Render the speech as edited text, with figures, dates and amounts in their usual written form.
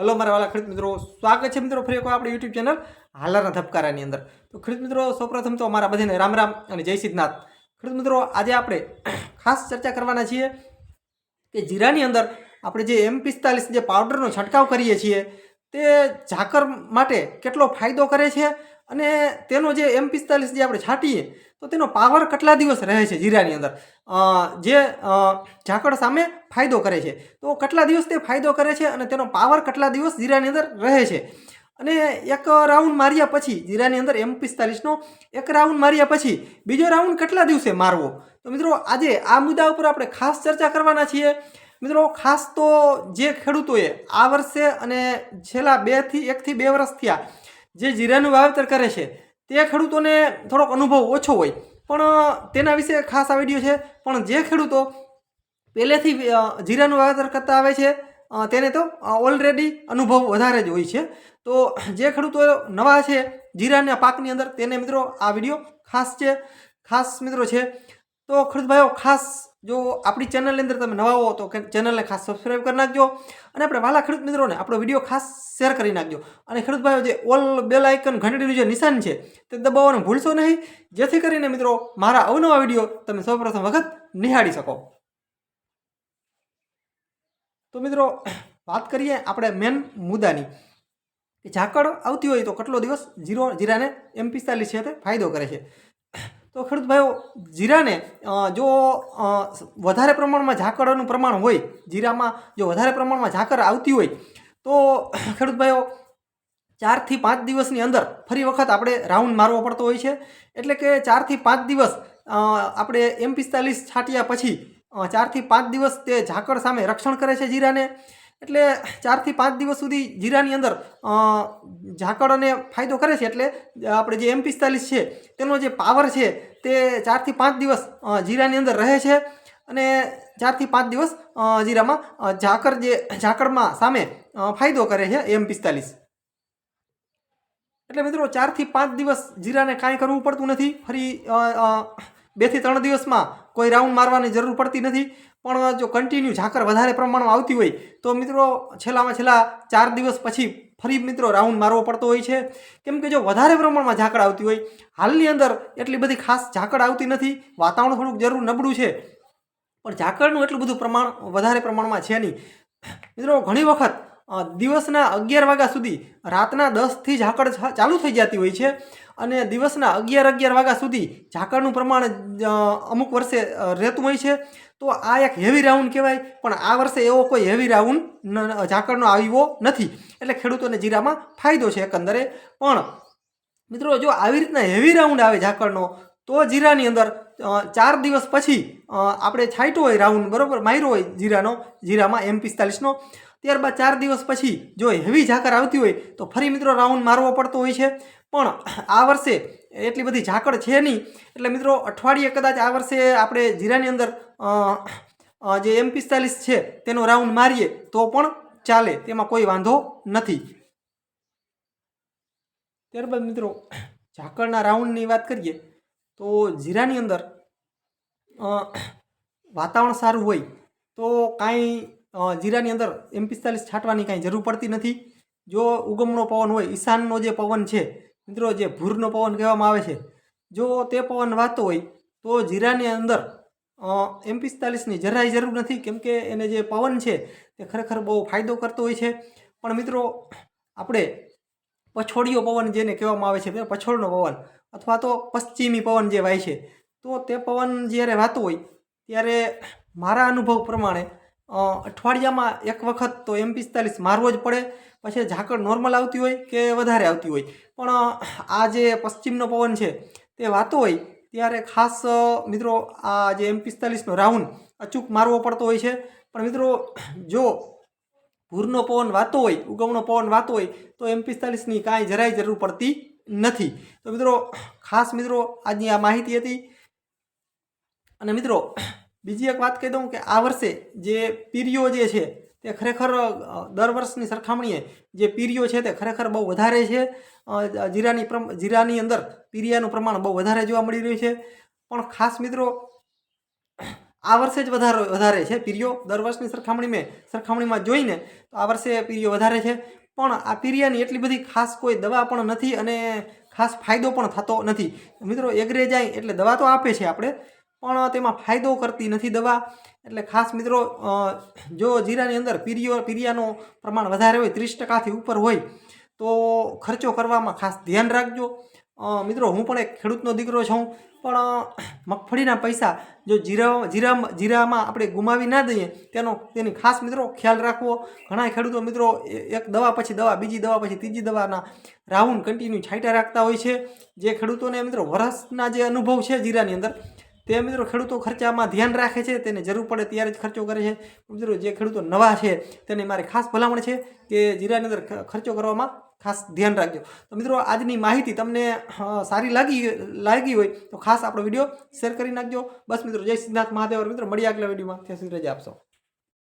Hello મારા વાલા ખેડૂત મિત્રો, સ્વાગત છે મિત્રો ફરી એકવાર આપણી યુટ્યુબ ચેનલ હાલરના ધબકારાની અંદર। તો ખેડૂત મિત્રો, સૌપ્રથમ તો અમારા બધાને રામ રામ અને જય સિદ્ધનાથ। ખેડૂત મિત્રો, આજે આપણે ખાસ ચર્ચા કરવાના છીએ કે જીરાની અંદર આપણે જે M45 જે પાવડરનો છંટકાવ કરીએ છીએ તે ઝાકર માટે કેટલો ફાયદો કરે છે અને તેનો જે M45 જે આપણે છાંટીએ તો તેનો પાવર કેટલા દિવસ રહે છે જીરાની અંદર, જે ઝાકળ સામે ફાયદો કરે છે તો કેટલા દિવસ તે ફાયદો કરે છે અને તેનો પાવર કેટલા દિવસ જીરાની અંદર રહે છે। અને એક રાઉન્ડ માર્યા પછી જીરાની અંદર M45નો એક રાઉન્ડ માર્યા પછી બીજો રાઉન્ડ કેટલા દિવસે મારવો, તો મિત્રો આજે આ મુદ્દા ઉપર આપણે ખાસ ચર્ચા કરવાના છીએ। મિત્રો, ખાસ તો જે ખેડૂતોએ આ વર્ષે અને છેલ્લા 1 થી 2 વર્ષ થયા જે જીરાનું વાવેતર કરે છે તે ખેડૂતોને થોડોક અનુભવ ઓછો હોય, પણ તેના વિશે ખાસ આ વિડીયો છે। પણ જે ખેડૂતો પહેલેથી જીરાનું વાવેતર કરતા આવે છે તેને તો ઓલરેડી અનુભવ વધારે જ હોય છે। તો જે ખેડૂતો નવા છે જીરાના પાકની અંદર તેને મિત્રો આ વિડીયો ખાસ મિત્રો છે। તો ખેડૂત ભાઈઓ, ખાસ જો આપણી ચેનલની અંદર તમે નવા હો તો ચેનલને ખાસ સબસ્ક્રાઈબ કરી નાખજો અને આપણે વાલા ખેડૂત મિત્રોને આપણો વિડીયો ખાસ શેર કરી નાખજો। અને ખેડૂત ભાઈઓ, જે ઓલ બેલ આઇકન ઘંટડીનું જે નિશાન છે તે દબાવવાનું ભૂલશો નહીં, જેથી કરીને મિત્રો મારા અવનવા વિડીયો તમે સૌપ્રથમ વખત નિહાળી શકો। તો મિત્રો, વાત કરીએ આપણે મેન મુદ્દાની કે ઝાકળ આવતી હોય તો કેટલો દિવસ જીરાને M45 છે તે ફાયદો કરે છે। તો ખેડૂત ભાઈઓ, જીરાને જો વધારે પ્રમાણમાં ઝાકળનું પ્રમાણ હોય, જીરામાં જો વધારે પ્રમાણમાં ઝાકળ આવતી હોય તો ખેડૂત ભાઈઓ 4 થી 5 દિવસની અંદર ફરી વખત આપણે રાઉન્ડ મારવો પડતો હોય છે। એટલે કે 4 થી 5 દિવસ આપણે M45 છાંટ્યા પછી 4 થી 5 દિવસ તે ઝાકળ સામે રક્ષણ કરે છે જીરાને। એટલે 4 થી 5 દિવસ સુધી જીરાની અંદર ઝાકળને ફાયદો કરે છે। એટલે આપણે જે M45 છે તેનો જે પાવર છે તે 4 થી 5 દિવસ જીરાની અંદર રહે છે અને 4 થી 5 દિવસ જીરામાં ઝાકળમાં સામે ફાયદો કરે છે M45। એટલે મિત્રો 4 થી 5 દિવસ જીરાને કાંઈ કરવું પડતું નથી, ફરી 2 થી 3 દિવસમાં કોઈ રાઉન્ડ મારવાની જરૂર પડતી નથી। પણ જો કન્ટિન્યુ ઝાકળ વધારે પ્રમાણમાં આવતી હોય તો મિત્રો છેલ્લા 4 દિવસ પછી ફરી મિત્રો રાઉન્ડ મારવો પડતો હોય છે। કેમ કે જો વધારે પ્રમાણમાં ઝાકળ આવતી હોય, હાલની અંદર એટલી બધી ખાસ ઝાકળ આવતી નથી, વાતાવરણ થોડુંક જરૂર નબળું છે, પણ ઝાકળનું એટલું બધું પ્રમાણ વધારે પ્રમાણમાં છે નહીં। મિત્રો, ઘણી વખત દિવસના 11 વાગ્યા સુધી રાતના 10 થી ઝાકળ ચાલુ થઈ જતી હોય છે અને દિવસના 11 વાગ્યા સુધી ઝાકળનું પ્રમાણ અમુક વર્ષે રહેતું હોય છે। તો આ એક હેવી રાઉન્ડ કહેવાય, પણ આ વર્ષે એવો કોઈ હેવી રાઉન્ડ ઝાકળનો આવ્યો નથી, એટલે ખેડૂતોને જીરામાં ફાયદો છે એકંદરે। પણ મિત્રો, જો આવી રીતના હેવી રાઉન્ડ આવે ઝાકળનો તો જીરાની અંદર 4 દિવસ પછી આપણે છાંટ્યો હોય રાઉન્ડ, બરોબર માર્યો હોય જીરામાં M45નો, ત્યારબાદ 4 દિવસ પછી જો હેવી ઝાકળ આવતી હોય તો ફરી મિત્રો રાઉન્ડ મારવો પડતો હોય છે। પણ આ વર્ષે એટલી બધી ઝાકળ છે નહીં, એટલે મિત્રો અઠવાડિયે કદાચ આ વર્ષે આપણે જીરાની અંદર જે M45 છે તેનો રાઉન્ડ મારીએ તો પણ ચાલે, તેમાં કોઈ વાંધો નથી। ત્યારબાદ મિત્રો ઝાકળના રાઉન્ડની વાત કરીએ તો જીરાની અંદર વાતાવરણ સારું હોય તો કાંઈ જીરાની અંદર M45 છાંટવાની કાંઈ જરૂર પડતી નથી। જો ઉગમનો પવન હોય, ઈશાનનો જે પવન છે મિત્રો, જે ભૂરનો પવન કહેવામાં આવે છે, જો તે પવન વાતો હોય તો જીરાની અંદર M45ની જરાય જરૂર નથી, કેમ કે એને જે પવન છે તે ખરેખર બહુ ફાયદો કરતો હોય છે। પણ મિત્રો, આપણે પછોડીયો પવન જેને કહેવામાં આવે છે, પછોડનો પવન અથવા તો પશ્ચિમી પવન જે વાય છે, તો તે પવન જ્યારે વાતો હોય ત્યારે મારા અનુભવ પ્રમાણે અઠવાડિયામાં એક વખત તો M45 મારવો જ પડે, પછી ઝાકળ નોર્મલ આવતી હોય કે વધારે આવતી હોય, પણ આ જે પશ્ચિમનો પવન છે તે વાતો હોય ત્યારે ખાસ મિત્રો આ જે M45નો રાઉન્ડ અચૂક મારવો પડતો હોય છે। પણ મિત્રો, જો ભૂરનો પવન વાતો હોય, ઉગમનો પવન વાતો હોય તો M45ની કાંઈ જરાય જરૂર પડતી નથી। તો મિત્રો, ખાસ મિત્રો આજની આ માહિતી હતી। અને મિત્રો બીજી એક વાત કહી દઉં કે આ વર્ષે જે પીરીઓ જે છે તે ખરેખર દર વર્ષની સરખામણીએ જે પીરીઓ છે તે ખરેખર બહુ વધારે છે। જીરાની અંદર પીરિયાનું પ્રમાણ બહુ વધારે જોવા મળી રહ્યું છે। પણ ખાસ મિત્રો આ વર્ષે જ વધારે છે પીરિયો દર વર્ષની સરખામણીમાં જોઈને તો આ વર્ષે પીરિયો વધારે છે પણ આ પીરિયાની એટલી બધી ખાસ કોઈ દવા પણ નથી અને ખાસ ફાયદો પણ થતો નથી મિત્રો એગ્રે જાય એટલે દવા તો આપે છે આપણે પણ તેમાં ફાયદો કરતી નથી દવા એટલે ખાસ મિત્રો જો જીરાની અંદર પીરિયાનું પ્રમાણ વધારે હોય 30%થી ઉપર હોય તો ખર્ચો કરવામાં ખાસ ધ્યાન રાખજો મિત્રો હું પણ એક ખેડૂતનો દીકરો છું પણ મગફળીના પૈસા જો જીરામાં આપણે ગુમાવી ના દઈએ તેની ખાસ મિત્રો ખ્યાલ રાખવો ઘણા ખેડૂતો મિત્રો એક દવા પછી દવા બીજી દવા પછી ત્રીજી દવાના રાઉન્ડ કન્ટિન્યુ છાંટ્યા રાખતા હોય છે જે ખેડૂતોને મિત્રો વર્ષના જે અનુભવ છે જીરાની અંદર તે મિત્રો ખેડૂતો ખર્ચામાં ધ્યાન રાખે છે તેને જરૂર પડે ત્યારે જ ખર્ચો કરે છે મિત્રો જે ખેડૂતો નવા છે તેને મારી ખાસ ભલામણ છે કે જીરાની અંદર ખર્ચો કરવામાં ખાસ ધ્યાન રાખજો તો મિત્રો આજની માહિતી તમને સારી લાગી હોય તો ખાસ આપણો વિડીયો શેર કરી નાખજો બસ મિત્રો જય સિદ્ધનાથ મહાદેવ મિત્રો મળીએ આગલા વિડીયોમાં ત્યાં સુધી રજા આપશો